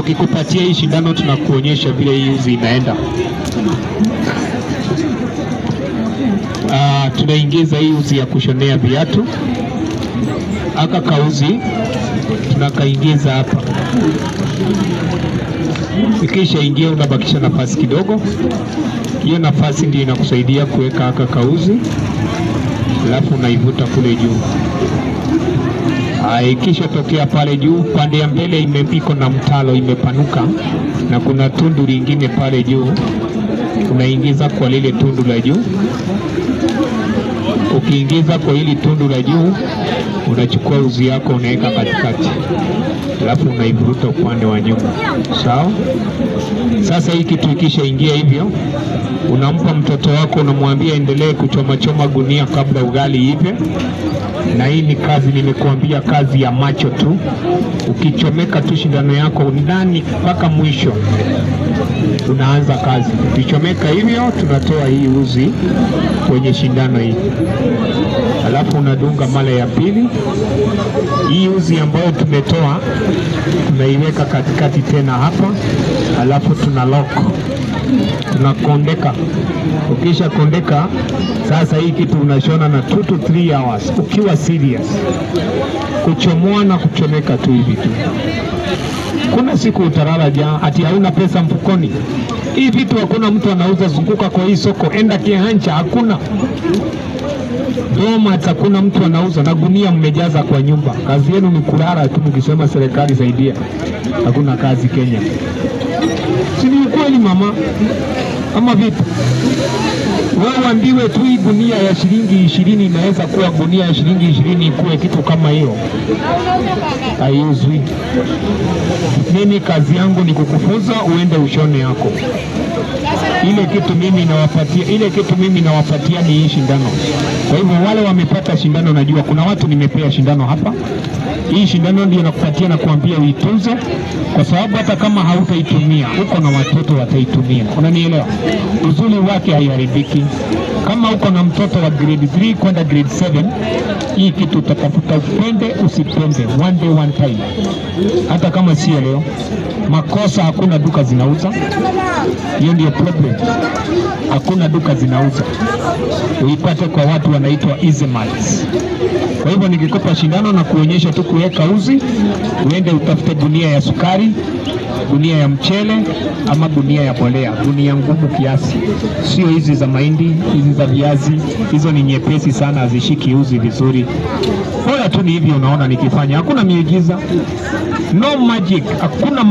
tukikupatia hii shindano tunakuonyesha vile hii uzi inaenda. Tunaingiza hii uzi ya kushonea viatu. Aka kauzi tunakaingiza hapa. Ikisha ingia unabakisha nafasi kidogo. Hiyo nafasi ndio inakusaidia kuweka aka kauzi. Alafu unaivuta kule juu. Ikisha tokea pale juu, pande ya mbele iko na mtalo imepanuka na kuna tundu lingine pale juu. Unaingiza kwa lile tundu la juu. Ukiingiza kwa hili tundu la juu, unachukua uzi yako unaweka katikati. Alafu unaivuruta upande wa nyuma. Sawa? Sasa hii kitu ikisha ingia hivyo, unampa mtoto wako, unamwambia endelee kuchoma gunia kabla ugali ive. Na hii ni kazi, nimekuambia, kazi ya macho tu. Ukichomeka tu shindano yako ndani mpaka mwisho, unaanza kazi. Ukichomeka hivyo, tunatoa hii uzi kwenye shindano hii. Alafu unadunga mara ya pili. Hii uzi ambayo tumetoa tunaiweka katikati tena hapa. Alafu tunalock, tunakondeka. Ukisha kondeka, sasa hii kitu unashona na 2 to 3 hours ukiwa serious. Kuchomoa na kuchomeka tu hivi tu. Kuna siku utarara ati hauna pesa mfukoni. Hii vitu hakuna mtu anauza. Zunguka kwa hii soko, enda Kihancha, hakuna. Doma hakuna mtu anauza, na gunia mmejaza kwa nyumba. Kazi yenu ni kulala tu mkisema serikali saidia. Hakuna kazi Kenya. Si ni ukweli mama? Ama vipi? Wewe ambiwe tu hii gunia ya shilingi 20 inaweza kuwa gunia ya shilingi 20 ikuwe kitu kama hiyo. Haiuzwi. Mimi kazi yangu ni kukufunza uende ushone yako. Ile kitu mimi nawapatia ni hii shindano. Kwa hivyo wale wamepata shindano, najua kuna watu nimepea shindano hapa. Hii shindano ndio nakupatia na kuambia uitunze, kwa sababu hata kama hautaitumia, uko na watoto wataitumia. Unanielewa? Uzuri wake haiharibiki. Kama uko na mtoto wa grade 3 kwenda grade 7, hii kitu utatafuta, upende usipende, one day one time. Hata kama si leo, makosa hakuna duka zinauza. Hiyo ndio problem. Hakuna duka zinauza. Uipate kwa watu wanaitwa Easy Marts. Kwa hivyo nikikupa shindano na kuonyesha tu kuweka uzi, uende utafute gunia ya sukari, gunia ya mchele ama gunia ya bolea, gunia ngumu kiasi. Sio hizi za mahindi, hizi za viazi, hizo ni nyepesi sana, hazishiki uzi vizuri. Bora tu ni hivi unaona nikifanya. Hakuna miujiza. No magic. Hakuna